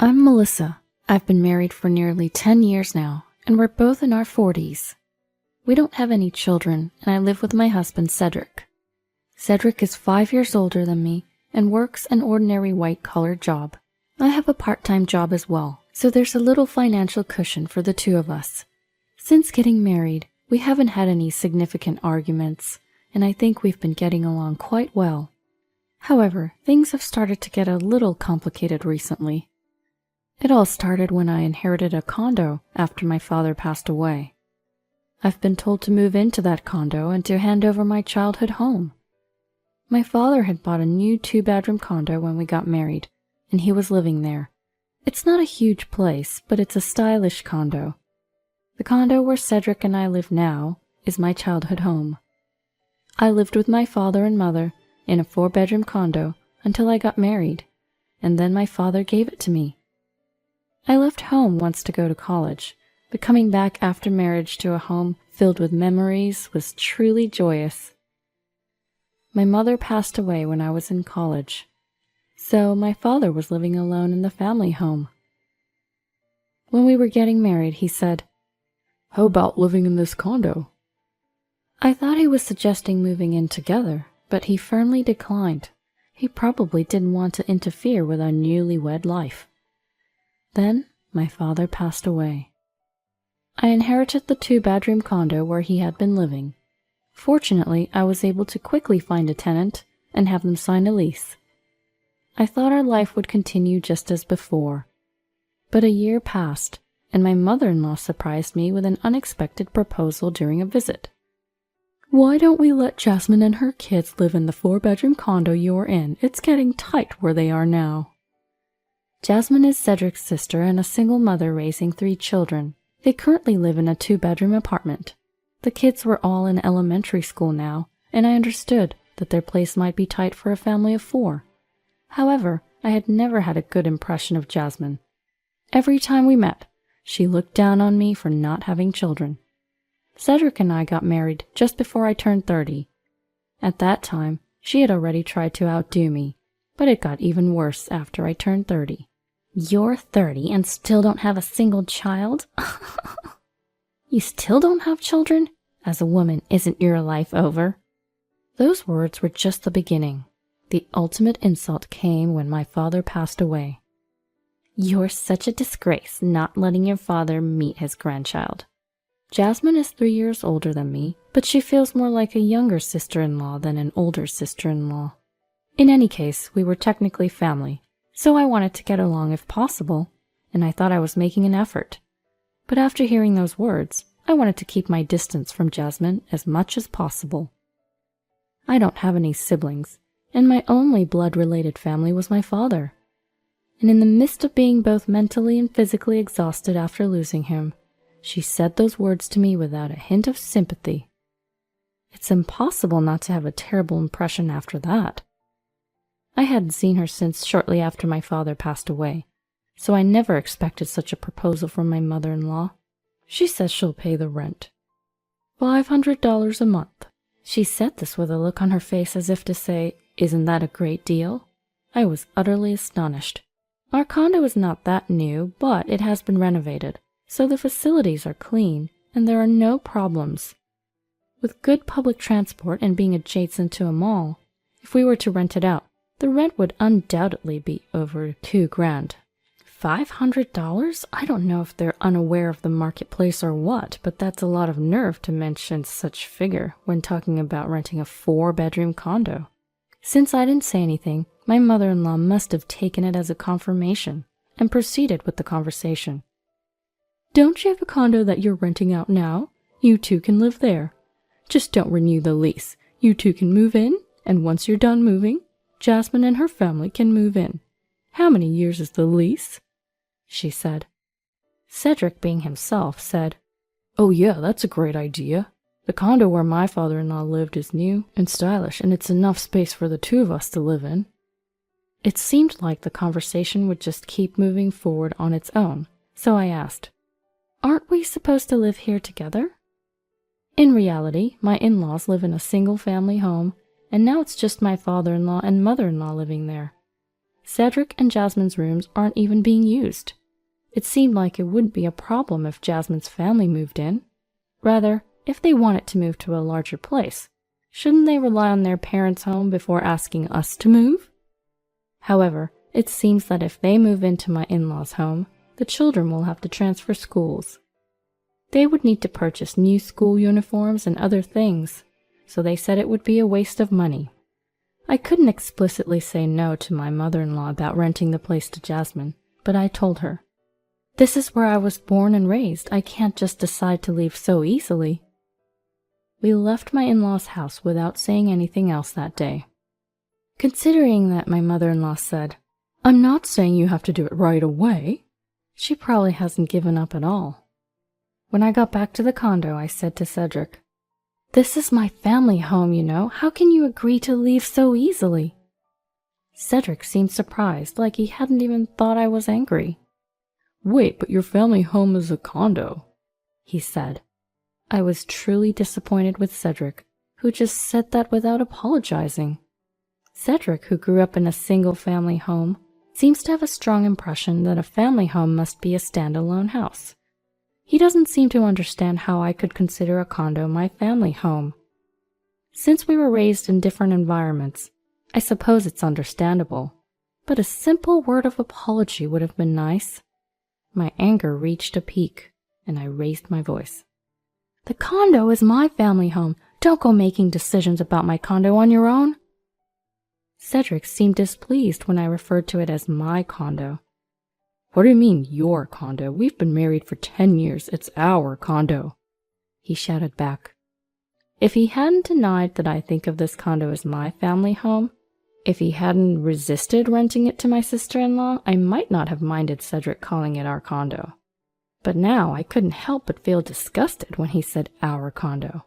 I'm Melissa. I've been married for nearly 10 years now, and we're both in our 40s. We don't have any children, and I live with my husband, Cedric. Cedric is 5 years older than me and works an ordinary white-collar job. I have a part-time job as well, so there's a little financial cushion for the two of us. Since getting married, we haven't had any significant arguments, and I think we've been getting along quite well. However, things have started to get a little complicated recently. It all started when I inherited a condo after my father passed away. I've been told to move into that condo and to hand over my childhood home. My father had bought a new 2-bedroom condo when we got married, and he was living there. It's not a huge place, but it's a stylish condo. The condo where Cedric and I live now is my childhood home. I lived with my father and mother in a 4-bedroom condo until I got married, and then my father gave it to me. I left home once to go to college, but coming back after marriage to a home filled with memories was truly joyous. My mother passed away when I was in college, so my father was living alone in the family home. When we were getting married, he said, "How about living in this condo?" I thought he was suggesting moving in together, but he firmly declined. He probably didn't want to interfere with our newlywed life. Then my father passed away. I inherited the 2-bedroom condo where he had been living. Fortunately, I was able to quickly find a tenant and have them sign a lease. I thought our life would continue just as before. But a year passed, and my mother-in-law surprised me with an unexpected proposal during a visit. "Why don't we let Jasmine and her kids live in the 4-bedroom condo you're in? It's getting tight where they are now." Jasmine is Cedric's sister and a single mother raising 3 children. They currently live in a 2-bedroom apartment. The kids were all in elementary school now, and I understood that their place might be tight for a family of 4. However, I had never had a good impression of Jasmine. Every time we met, she looked down on me for not having children. Cedric and I got married just before I turned 30. At that time, she had already tried to outdo me, but it got even worse after I turned 30. "You're 30 and still don't have a single child? You still don't have children? As a woman, isn't your life over?" Those words were just the beginning. The ultimate insult came when my father passed away. "You're such a disgrace not letting your father meet his grandchild." Jasmine is 3 years older than me, but she feels more like a younger sister-in-law than an older sister-in-law. In any case, we were technically family, so I wanted to get along if possible, and I thought I was making an effort. But after hearing those words, I wanted to keep my distance from Jasmine as much as possible. I don't have any siblings, and my only blood-related family was my father. And in the midst of being both mentally and physically exhausted after losing him, she said those words to me without a hint of sympathy. It's impossible not to have a terrible impression after that. I hadn't seen her since shortly after my father passed away, so I never expected such a proposal from my mother-in-law. She says she'll pay the rent. $500 a month. She said this with a look on her face as if to say, "Isn't that a great deal?" I was utterly astonished. Our condo is not that new, but it has been renovated, so the facilities are clean and there are no problems. With good public transport and being adjacent to a mall, if we were to rent it out, the rent would undoubtedly be over $2,000. $500? I don't know if they're unaware of the marketplace or what, but that's a lot of nerve to mention such figure when talking about renting a 4-bedroom condo. Since I didn't say anything, my mother-in-law must have taken it as a confirmation and proceeded with the conversation. "Don't you have a condo that you're renting out now? You two can live there. Just don't renew the lease. You two can move in, and once you're done moving, Jasmine and her family can move in. How many years is the lease?" she said. Cedric, being himself, said, "Oh yeah, that's a great idea. The condo where my father-in-law lived is new and stylish, and it's enough space for the 2 of us to live in." It seemed like the conversation would just keep moving forward on its own, so I asked, "Aren't we supposed to live here together?" In reality, my in-laws live in a single-family home, and now it's just my father-in-law and mother-in-law living there. Cedric and Jasmine's rooms aren't even being used. It seemed like it wouldn't be a problem if Jasmine's family moved in. Rather, if they wanted to move to a larger place, shouldn't they rely on their parents' home before asking us to move? However, it seems that if they move into my in-laws' home, the children will have to transfer schools. They would need to purchase new school uniforms and other things, so they said it would be a waste of money. I couldn't explicitly say no to my mother-in-law about renting the place to Jasmine, but I told her, "This is where I was born and raised. I can't just decide to leave so easily." We left my in-laws' house without saying anything else that day. Considering that my mother-in-law said, "I'm not saying you have to do it right away," she probably hasn't given up at all. When I got back to the condo, I said to Cedric, "This is my family home, you know. How can you agree to leave so easily?" Cedric seemed surprised, like he hadn't even thought I was angry. "Wait, but your family home is a condo," he said. I was truly disappointed with Cedric, who just said that without apologizing. Cedric, who grew up in a single-family home, seems to have a strong impression that a family home must be a standalone house. He doesn't seem to understand how I could consider a condo my family home. Since we were raised in different environments, I suppose it's understandable, but a simple word of apology would have been nice. My anger reached a peak, and I raised my voice. "The condo is my family home. Don't go making decisions about my condo on your own." Cedric seemed displeased when I referred to it as my condo. "What do you mean, your condo? We've been married for 10 years. It's our condo," he shouted back. If he hadn't denied that I think of this condo as my family home, if he hadn't resisted renting it to my sister-in-law, I might not have minded Cedric calling it our condo. But now I couldn't help but feel disgusted when he said our condo.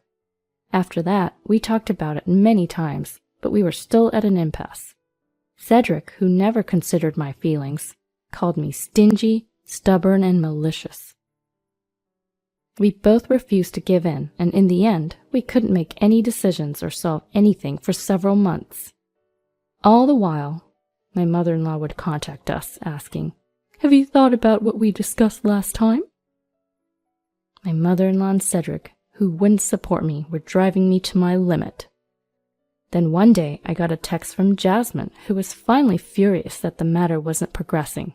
After that, we talked about it many times, but we were still at an impasse. Cedric, who never considered my feelings, called me stingy, stubborn, and malicious. We both refused to give in, and in the end, we couldn't make any decisions or solve anything for several months. All the while, my mother-in-law would contact us, asking, "Have you thought about what we discussed last time?" My mother-in-law and Cedric, who wouldn't support me, were driving me to my limit. Then one day, I got a text from Jasmine, who was finally furious that the matter wasn't progressing.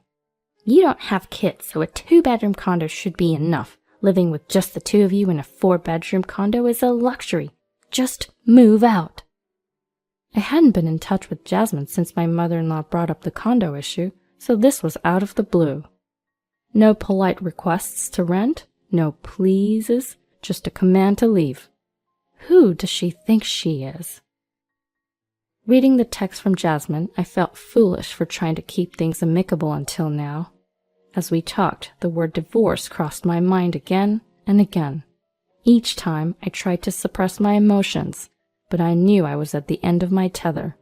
"You don't have kids, so a 2-bedroom condo should be enough. Living with just the 2 of you in a 4-bedroom condo is a luxury. Just move out." I hadn't been in touch with Jasmine since my mother-in-law brought up the condo issue, so this was out of the blue. No polite requests to rent, no pleases, just a command to leave. Who does she think she is? Reading the text from Jasmine, I felt foolish for trying to keep things amicable until now. As we talked, the word divorce crossed my mind again and again. Each time, I tried to suppress my emotions, but I knew I was at the end of my tether.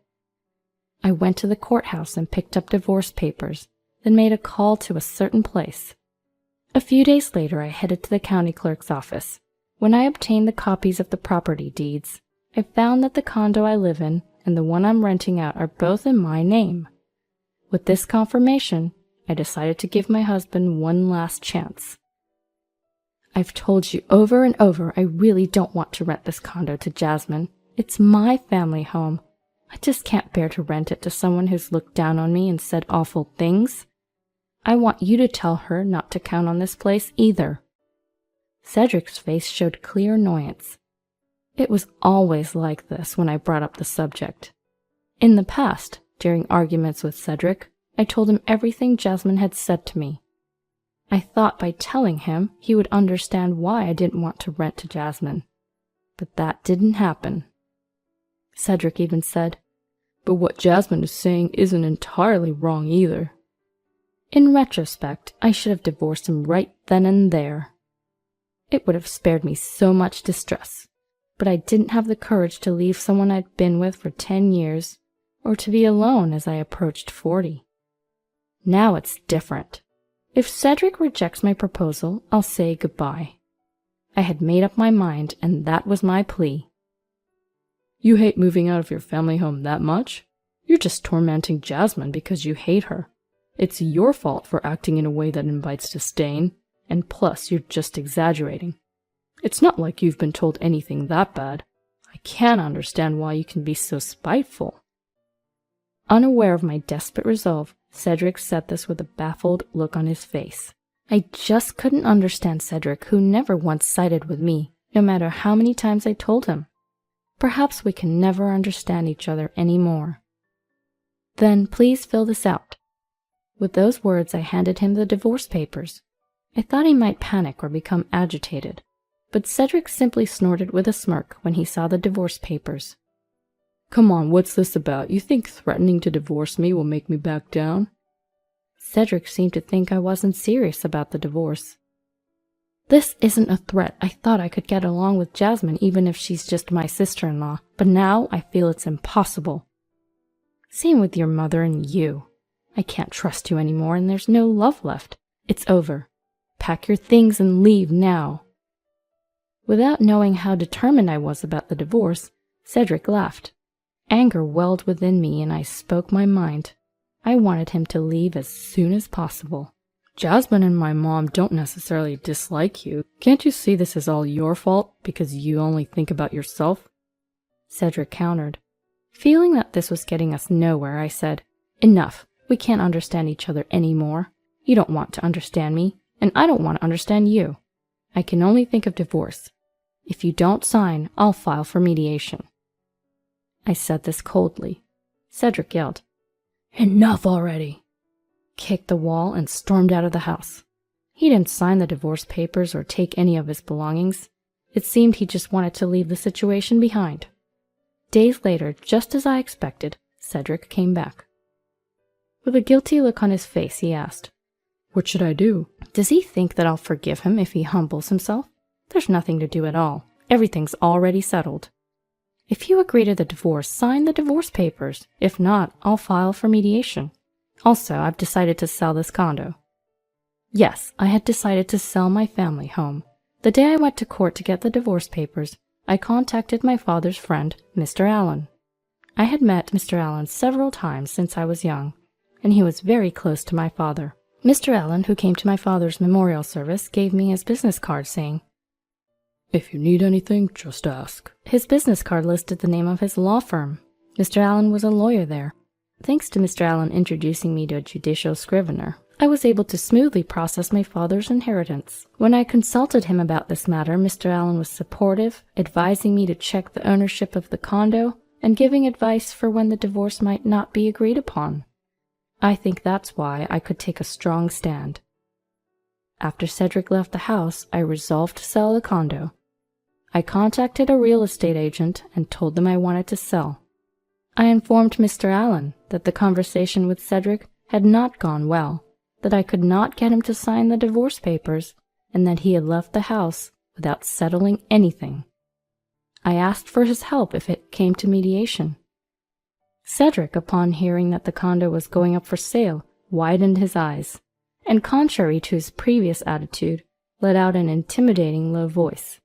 I went to the courthouse and picked up divorce papers, then made a call to a certain place. A few days later, I headed to the county clerk's office. When I obtained the copies of the property deeds, I found that the condo I live in and the one I'm renting out are both in my name. With this confirmation, I decided to give my husband one last chance. "I've told you over and over I really don't want to rent this condo to Jasmine. It's my family home. I just can't bear to rent it to someone who's looked down on me and said awful things. I want you to tell her not to count on this place either." Cedric's face showed clear annoyance. It was always like this when I brought up the subject. In the past, during arguments with Cedric, I told him everything Jasmine had said to me. I thought by telling him he would understand why I didn't want to rent to Jasmine. But that didn't happen. Cedric even said, "But what Jasmine is saying isn't entirely wrong either." In retrospect, I should have divorced him right then and there. It would have spared me so much distress, but I didn't have the courage to leave someone I'd been with for 10 years, or to be alone as I approached 40. Now it's different. If Cedric rejects my proposal, I'll say goodbye. I had made up my mind, and that was my plea. "You hate moving out of your family home that much? You're just tormenting Jasmine because you hate her. It's your fault for acting in a way that invites disdain, and plus you're just exaggerating. It's not like you've been told anything that bad. I can't understand why you can be so spiteful." Unaware of my desperate resolve, Cedric said this with a baffled look on his face. I just couldn't understand Cedric, who never once sided with me, no matter how many times I told him. Perhaps we can never understand each other anymore. "Then please fill this out." With those words, I handed him the divorce papers. I thought he might panic or become agitated, but Cedric simply snorted with a smirk when he saw the divorce papers. "Come on, what's this about? You think threatening to divorce me will make me back down?" Cedric seemed to think I wasn't serious about the divorce. "This isn't a threat. I thought I could get along with Jasmine even if she's just my sister-in-law, but now I feel it's impossible. Same with your mother and you. I can't trust you anymore and there's no love left. It's over. Pack your things and leave now." Without knowing how determined I was about the divorce, Cedric laughed. Anger welled within me and I spoke my mind. I wanted him to leave as soon as possible. "Jasmine and my mom don't necessarily dislike you. Can't you see this is all your fault because you only think about yourself?" Cedric countered. Feeling that this was getting us nowhere, I said, "Enough. We can't understand each other anymore. You don't want to understand me, and I don't want to understand you. I can only think of divorce. If you don't sign, I'll file for mediation." I said this coldly. Cedric yelled, "Enough already!" kicked the wall and stormed out of the house. He didn't sign the divorce papers or take any of his belongings. It seemed he just wanted to leave the situation behind. Days later, just as I expected, Cedric came back. With a guilty look on his face, he asked, "What should I do?" Does he think that I'll forgive him if he humbles himself? There's nothing to do at all. Everything's already settled. If you agree to the divorce, sign the divorce papers. If not, I'll file for mediation. Also, I've decided to sell this condo. Yes, I had decided to sell my family home. The day I went to court to get the divorce papers, I contacted my father's friend, Mr. Allen. I had met Mr. Allen several times since I was young, and he was very close to my father. Mr. Allen, who came to my father's memorial service, gave me his business card saying, "If you need anything, just ask." His business card listed the name of his law firm. Mr. Allen was a lawyer there. Thanks to Mr. Allen introducing me to a judicial scrivener, I was able to smoothly process my father's inheritance. When I consulted him about this matter, Mr. Allen was supportive, advising me to check the ownership of the condo and giving advice for when the divorce might not be agreed upon. I think that's why I could take a strong stand. After Cedric left the house, I resolved to sell the condo. I contacted a real estate agent and told them I wanted to sell. I informed Mr. Allen that the conversation with Cedric had not gone well, that I could not get him to sign the divorce papers, and that he had left the house without settling anything. I asked for his help if it came to mediation. Cedric, upon hearing that the condo was going up for sale, widened his eyes, and contrary to his previous attitude, let out an intimidating low voice.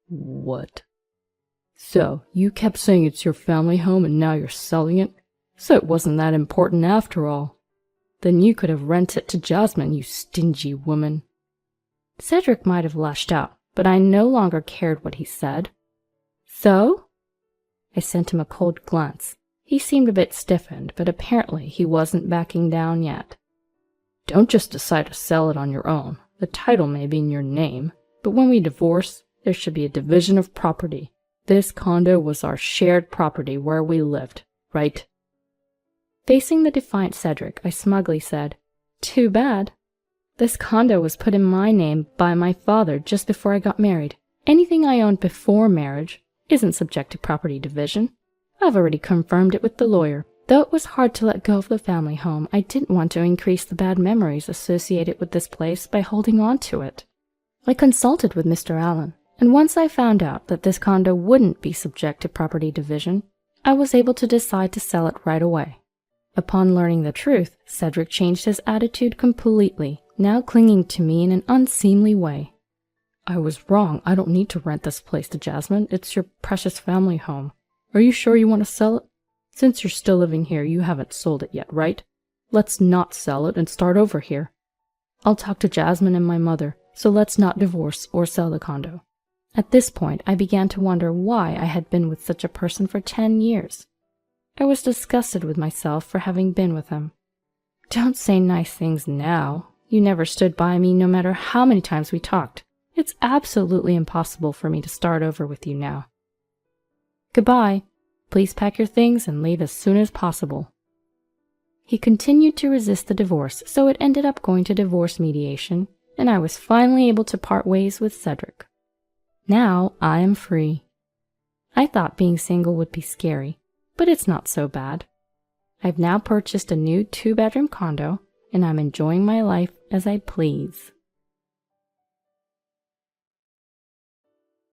"What? So, you kept saying it's your family home and now you're selling it? So it wasn't that important after all. Then you could have rented it to Jasmine, you stingy woman." Cedric might have lashed out, but I no longer cared what he said. "So?" I sent him a cold glance. He seemed a bit stiffened, but apparently he wasn't backing down yet. "Don't just decide to sell it on your own. The title may be in your name, but when we divorce, there should be a division of property. This condo was our shared property where we lived, right?" Facing the defiant Cedric, I smugly said, "Too bad. This condo was put in my name by my father just before I got married. Anything I owned before marriage isn't subject to property division. I've already confirmed it with the lawyer. Though it was hard to let go of the family home, I didn't want to increase the bad memories associated with this place by holding on to it. I consulted with Mr. Allen, and once I found out that this condo wouldn't be subject to property division, I was able to decide to sell it right away. Upon learning the truth, Cedric changed his attitude completely, now clinging to me in an unseemly way. "I was wrong. I don't need to rent this place to Jasmine. It's your precious family home. Are you sure you want to sell it?" Since you're still living here, you haven't sold it yet, right? Let's not sell it and start over here. I'll talk to Jasmine and my mother, so let's not divorce or sell the condo. At this point, I began to wonder why I had been with such a person for 10 years. I was disgusted with myself for having been with him. Don't say nice things now. You never stood by me no matter how many times we talked. It's absolutely impossible for me to start over with you now. Goodbye. Please pack your things and leave as soon as possible. He continued to resist the divorce, so it ended up going to divorce mediation, and I was finally able to part ways with Cedric. Now I am free. I thought being single would be scary, but it's not so bad. I've now purchased a new 2-bedroom condo, and I'm enjoying my life as I please.